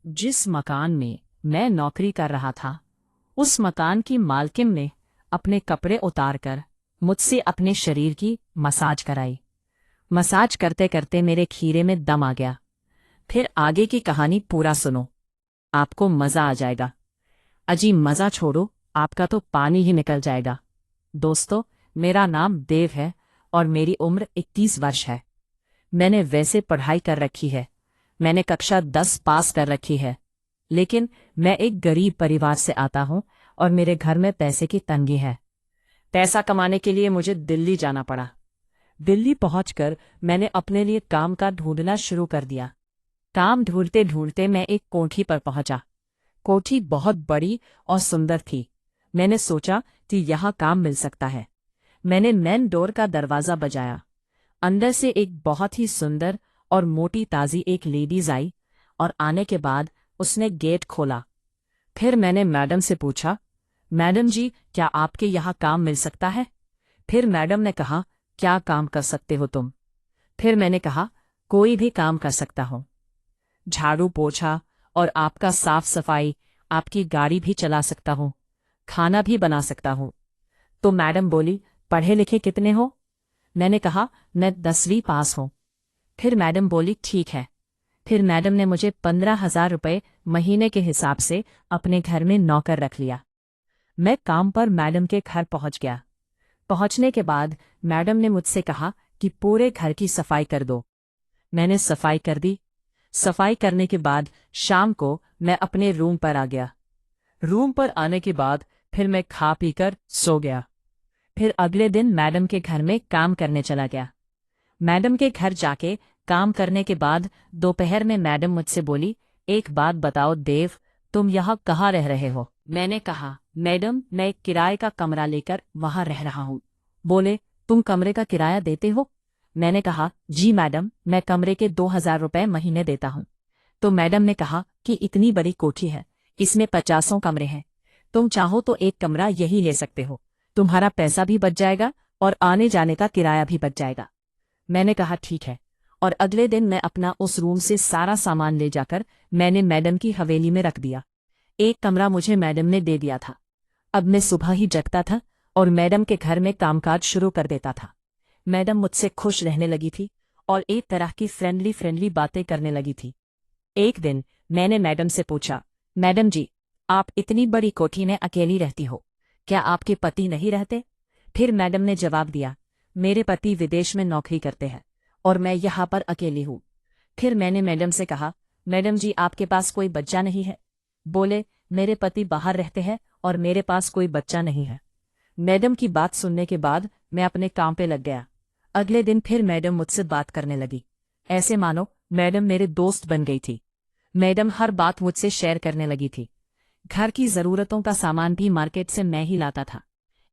जिस मकान में मैं नौकरी कर रहा था, उस मकान की मालकिन ने अपने कपड़े उतारकर मुझसे अपने शरीर की मसाज कराई। मसाज करते करते मेरे खीरे में दम आ गया। फिर आगे की कहानी पूरा सुनो, आपको मजा आ जाएगा। अजी मजा छोड़ो, आपका तो पानी ही निकल जाएगा। दोस्तों, मेरा नाम देव है और मेरी उम्र 21 वर्ष है। मैंने वैसे पढ़ाई कर रखी है, मैंने कक्षा 10 पास कर रखी है, लेकिन मैं एक गरीब परिवार से आता हूं और मेरे घर में पैसे की तंगी है। पैसा कमाने के लिए मुझे दिल्ली जाना पड़ा। दिल्ली पहुंचकर मैंने अपने लिए काम का ढूंढना शुरू कर दिया। काम ढूंढते ढूंढते मैं एक कोठी पर पहुंचा। कोठी बहुत बड़ी और सुंदर थी। मैंने सोचा कि यहाँ काम मिल सकता है। मैंने मेन डोर का दरवाजा बजाया। अंदर से एक बहुत ही सुंदर और मोटी ताजी एक लेडीज आई और आने के बाद उसने गेट खोला। फिर मैंने मैडम से पूछा, मैडम जी, क्या आपके यहाँ काम मिल सकता है? फिर मैडम ने कहा, क्या काम कर सकते हो तुम? फिर मैंने कहा, कोई भी काम कर सकता हूँ। झाड़ू पोछा और आपका साफ सफाई, आपकी गाड़ी भी चला सकता हूँ, खाना भी बना सकता हूँ। तो मैडम बोली, पढ़े लिखे कितने हो? मैंने कहा, मैं 10वीं पास हूँ। फिर मैडम बोली, ठीक है। फिर मैडम ने मुझे 15,000 रुपये महीने के हिसाब से अपने घर में नौकर रख लिया। मैं काम पर मैडम के घर पहुंच गया। पहुंचने के बाद मैडम ने मुझसे कहा कि पूरे घर की सफाई कर दो। मैंने सफाई कर दी। सफाई करने के बाद शाम को मैं अपने रूम पर आ गया। रूम पर आने के बाद फिर मैं खा पीकर सो गया। फिर अगले दिन मैडम के घर में काम करने चला गया। मैडम के घर जाके काम करने के बाद दोपहर में मैडम मुझसे बोली, एक बात बताओ देव, तुम यहाँ कहाँ रह रहे हो? मैंने कहा, मैडम, मैं एक किराए का कमरा लेकर वहाँ रह रहा हूँ। बोले, तुम कमरे का किराया देते हो? मैंने कहा, जी मैडम, मैं कमरे के 2,000 रुपये महीने देता हूँ। तो मैडम ने कहा कि इतनी बड़ी कोठी है, इसमें 50 कमरे हैं, तुम चाहो तो एक कमरा यही ले सकते हो, तुम्हारा पैसा भी बच जाएगा और आने जाने का किराया भी बच जाएगा। मैंने कहा, ठीक है। और अगले दिन मैं अपना उस रूम से सारा सामान ले जाकर मैंने मैडम की हवेली में रख दिया। एक कमरा मुझे मैडम ने दे दिया था। अब मैं सुबह ही जगता था और मैडम के घर में कामकाज शुरू कर देता था। मैडम मुझसे खुश रहने लगी थी और एक तरह की फ्रेंडली फ्रेंडली बातें करने लगी थी। एक दिन मैंने मैडम से पूछा, मैडम जी, आप इतनी बड़ी कोठी में अकेली रहती हो, क्या आपके पति नहीं रहते? फिर मैडम ने जवाब दिया, मेरे पति विदेश में नौकरी करते हैं और मैं यहाँ पर अकेली हूँ। फिर मैंने मैडम से कहा, मैडम जी, आपके पास कोई बच्चा नहीं है? बोले, मेरे पति बाहर रहते हैं और मेरे पास कोई बच्चा नहीं है। मैडम की बात सुनने के बाद मैं अपने काम पे लग गया। अगले दिन फिर मैडम मुझसे बात करने लगी, ऐसे मानो मैडम मेरे दोस्त बन गई थी। मैडम हर बात मुझसे शेयर करने लगी थी। घर की जरूरतों का सामान भी मार्केट से मैं ही लाता था।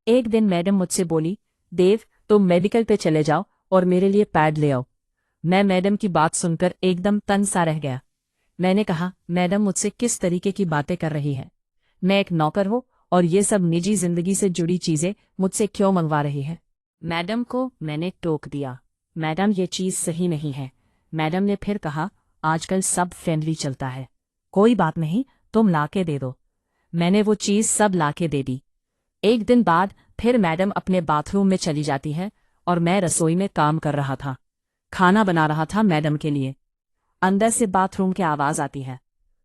एक दिन मैडम मुझसे बोली, देव, तुम मेडिकल पे चले जाओ और मेरे लिए पैड ले आओ। मैं मैडम की बात सुनकर एकदम तंग सा रह गया। मैंने कहा, मैडम मुझसे किस तरीके की बातें कर रही है? मैं एक नौकर हूँ और ये सब निजी जिंदगी से जुड़ी चीजें मुझसे क्यों मंगवा रही है? मैडम को मैंने टोक दिया, मैडम ये चीज सही नहीं है। मैडम ने फिर कहा, आजकल सब फ्रेंडली चलता है, कोई बात नहीं, तुम लाके दे दो। मैंने वो चीज सब लाके दे दी। एक दिन बाद फिर मैडम अपने बाथरूम में चली जाती है और मैं रसोई में काम कर रहा था, खाना बना रहा था मैडम के लिए। अंदर से बाथरूम की आवाज आती है,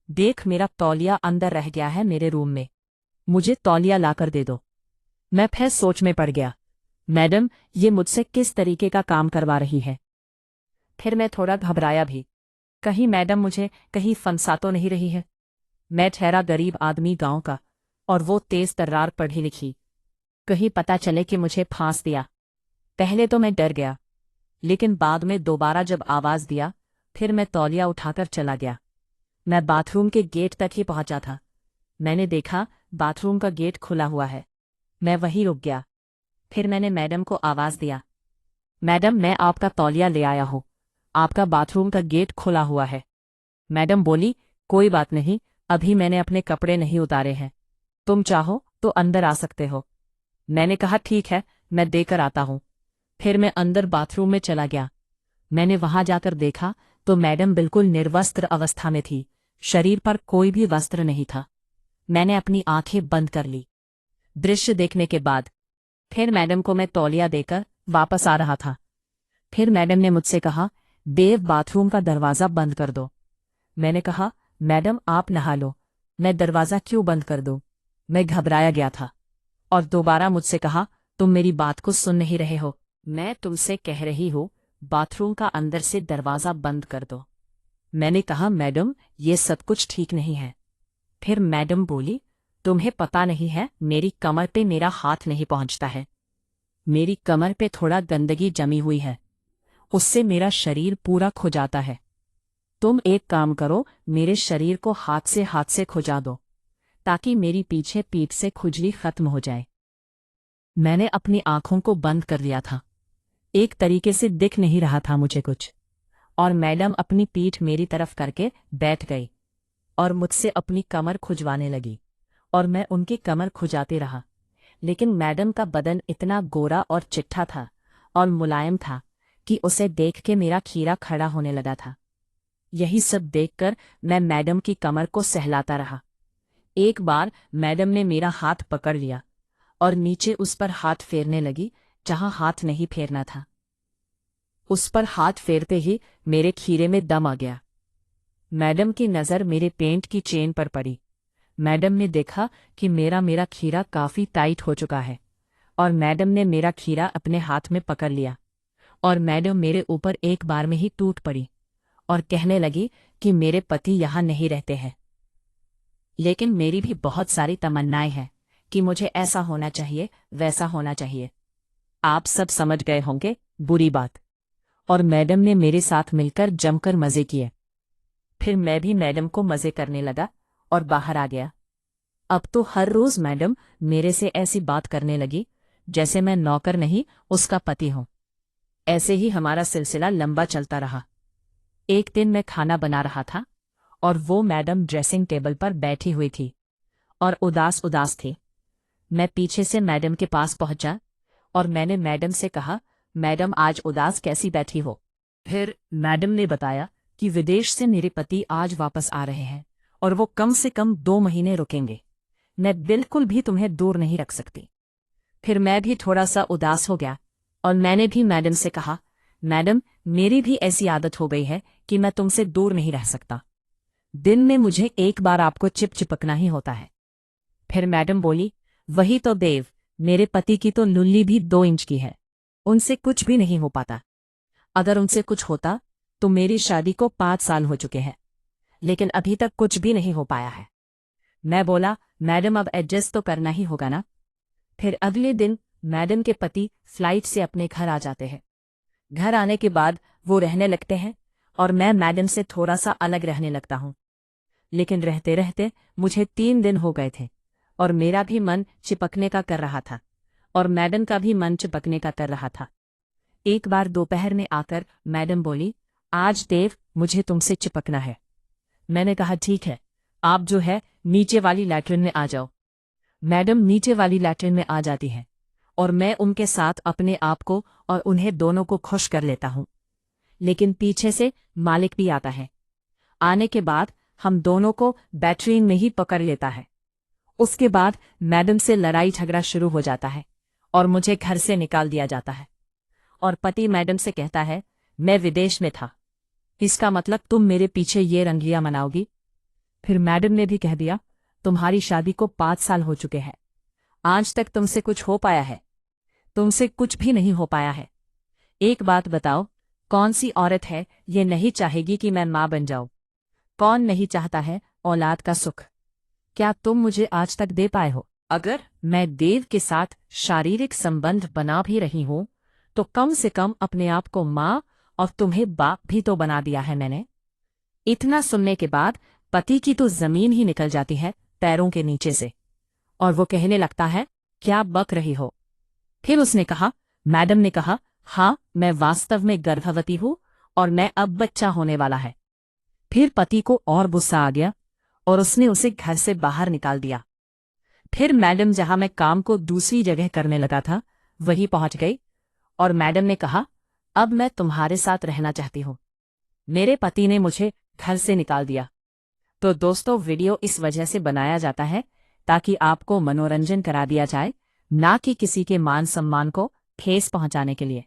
देख, मेरा तौलिया अंदर रह गया है मेरे रूम में, मुझे तौलिया लाकर दे दो। मैं फिर सोच में पड़ गया, मैडम ये मुझसे किस तरीके का काम करवा रही है? फिर मैं थोड़ा घबराया भी, कहीं मैडम मुझे कहीं फंसा तो नहीं रही है। मैं ठहरा गरीब आदमी गांव का और वो तेज तर्रार पढ़ी लिखी, कहीं पता चले कि मुझे फांस दिया। पहले तो मैं डर गया, लेकिन बाद में दोबारा जब आवाज दिया फिर मैं तौलिया उठाकर चला गया। मैं बाथरूम के गेट तक ही पहुंचा था। मैंने देखा बाथरूम का गेट खुला हुआ है। मैं वहीं रुक गया। फिर मैंने मैडम को आवाज दिया, मैडम, मैं आपका तौलिया ले आया हूं, आपका बाथरूम का गेट खुला हुआ है। मैडम बोली, कोई बात नहीं, अभी मैंने अपने कपड़े नहीं उतारे हैं, तुम चाहो तो अंदर आ सकते हो। मैंने कहा, ठीक है, मैं देकर आता हूं। फिर मैं अंदर बाथरूम में चला गया। मैंने वहां जाकर देखा तो मैडम बिल्कुल निर्वस्त्र अवस्था में थी, शरीर पर कोई भी वस्त्र नहीं था। मैंने अपनी आंखें बंद कर ली। दृश्य देखने के बाद फिर मैडम को मैं तौलिया देकर वापस आ रहा था। फिर मैडम ने मुझसे कहा, देव बाथरूम का दरवाज़ा बंद कर दो। मैंने कहा, मैडम आप नहा लो, मैं दरवाज़ा क्यों बंद कर दूं? मैं घबराया गया था। और दोबारा मुझसे कहा, तुम मेरी बात को सुन नहीं रहे हो। मैं तुमसे कह रही हूं, बाथरूम का अंदर से दरवाज़ा बंद कर दो। मैंने कहा, मैडम ये सब कुछ ठीक नहीं है। फिर मैडम बोली, तुम्हें पता नहीं है, मेरी कमर पे मेरा हाथ नहीं पहुंचता है। मेरी कमर पे थोड़ा गंदगी जमी हुई है, उससे मेरा शरीर पूरा खुजाता है। तुम एक काम करो, मेरे शरीर को हाथ से खुजा दो, ताकि मेरी पीछे पीठ से खुजली खत्म हो जाए। मैंने अपनी आंखों को बंद कर लिया था। एक तरीके से दिख नहीं रहा था मुझे कुछ। और मैडम अपनी पीठ मेरी तरफ करके बैठ गई और मुझसे अपनी कमर खुजवाने लगी। और मैं उनकी कमर खुजाते रहा। लेकिन मैडम का बदन इतना गोरा और चिट्ठा था और मुलायम था कि उसे देख के मेरा खीरा खड़ा होने लगा था। यही सब देखकर मैं मैडम की कमर को सहलाता रहा। एक बार मैडम ने मेरा हाथ पकड़ लिया और नीचे उस पर हाथ फेरने लगी जहां हाथ नहीं फेरना था। उस पर हाथ फेरते ही मेरे खीरे में दम आ गया। मैडम की नज़र मेरे पेंट की चेन पर पड़ी। मैडम ने देखा कि मेरा खीरा काफी टाइट हो चुका है और मैडम ने मेरा खीरा अपने हाथ में पकड़ लिया। और मैडम मेरे ऊपर एक बार में ही टूट पड़ी और कहने लगी कि मेरे पति यहाँ नहीं रहते हैं, लेकिन मेरी भी बहुत सारी तमन्नाएं हैं कि मुझे ऐसा होना चाहिए, वैसा होना चाहिए। आप सब समझ गए होंगे बुरी बात। और मैडम ने मेरे साथ मिलकर जमकर मजे किए। फिर मैं भी मैडम को मजे करने लगा और बाहर आ गया। अब तो हर रोज मैडम मेरे से ऐसी बात करने लगी जैसे मैं नौकर नहीं, उसका पति हूं। ऐसे ही हमारा सिलसिला लंबा चलता रहा। एक दिन मैं खाना बना रहा था और वो मैडम ड्रेसिंग टेबल पर बैठी हुई थी और उदास उदास थी। मैं पीछे से मैडम के पास पहुंचा और मैंने मैडम से कहा, मैडम आज उदास कैसी बैठी हो? फिर मैडम ने बताया कि विदेश से मेरे पति आज वापस आ रहे हैं और वो कम से कम 2 महीने रुकेंगे। मैं बिल्कुल भी तुम्हें दूर नहीं रख सकती। फिर मैं भी थोड़ा सा उदास हो गया और मैंने भी मैडम से कहा, मैडम मेरी भी ऐसी आदत हो गई है कि मैं तुमसे दूर नहीं रह सकता। दिन में मुझे एक बार आपको चिपकना ही होता है। फिर मैडम बोली, वही तो देव, मेरे पति की तो लुल्ली भी 2 इंच की है, उनसे कुछ भी नहीं हो पाता। अगर उनसे कुछ होता तो मेरी शादी को 5 साल हो चुके हैं, लेकिन अभी तक कुछ भी नहीं हो पाया है। मैं बोला, मैडम अब एडजस्ट तो करना ही होगा ना। फिर अगले दिन मैडम के पति फ्लाइट से अपने घर आ जाते हैं। घर आने के बाद वो रहने लगते हैं और मैं मैडम से थोड़ा सा अलग रहने लगता हूँ। लेकिन रहते रहते मुझे 3 दिन हो गए थे और मेरा भी मन चिपकने का कर रहा था और मैडम का भी मन चिपकने का कर रहा था। एक बार दोपहर में आकर मैडम बोली, आज देव मुझे तुमसे चिपकना है। मैंने कहा, ठीक है, आप जो है नीचे वाली लैट्रिन में आ जाओ। मैडम नीचे वाली लैट्रिन में आ जाती है और मैं उनके साथ अपने आप को और उन्हें दोनों को खुश कर लेता हूँ। लेकिन पीछे से मालिक भी आता है। आने के बाद हम दोनों को बैटरीन में ही पकड़ लेता है। उसके बाद मैडम से लड़ाई झगड़ा शुरू हो जाता है और मुझे घर से निकाल दिया जाता है। और पति मैडम से कहता है, मैं विदेश में था, इसका मतलब तुम मेरे पीछे ये रंगियां मनाओगी? फिर मैडम ने भी कह दिया, तुम्हारी शादी को 5 साल हो चुके हैं, आज तक तुमसे कुछ हो पाया है? तुमसे कुछ भी नहीं हो पाया है। एक बात बताओ, कौन सी औरत है ये नहीं चाहेगी कि मैं मां बन जाऊं? कौन नहीं चाहता है औलाद का सुख? क्या तुम मुझे आज तक दे पाए हो? अगर मैं देव के साथ शारीरिक संबंध बना भी रही हूं तो कम से कम अपने आप को मां और तुम्हें बाप भी तो बना दिया है मैंने। इतना सुनने के बाद पति की तो जमीन ही निकल जाती है पैरों के नीचे से और वो कहने लगता है, क्या बक रही हो? फिर उसने कहा, मैडम ने कहा, हाँ मैं वास्तव में गर्भवती हूं और मैं अब बच्चा होने वाला है। फिर पति को और गुस्सा आ गया और उसने उसे घर से बाहर निकाल दिया। फिर मैडम जहां मैं काम को दूसरी जगह करने लगा था वहीं पहुंच गई और मैडम ने कहा, अब मैं तुम्हारे साथ रहना चाहती हूं। मेरे पति ने मुझे घर से निकाल दिया। तो दोस्तों, वीडियो इस वजह से बनाया जाता है ताकि आपको मनोरंजन करा दिया जाए, ना कि किसी के मान सम्मान को ठेस पहुंचाने के लिए।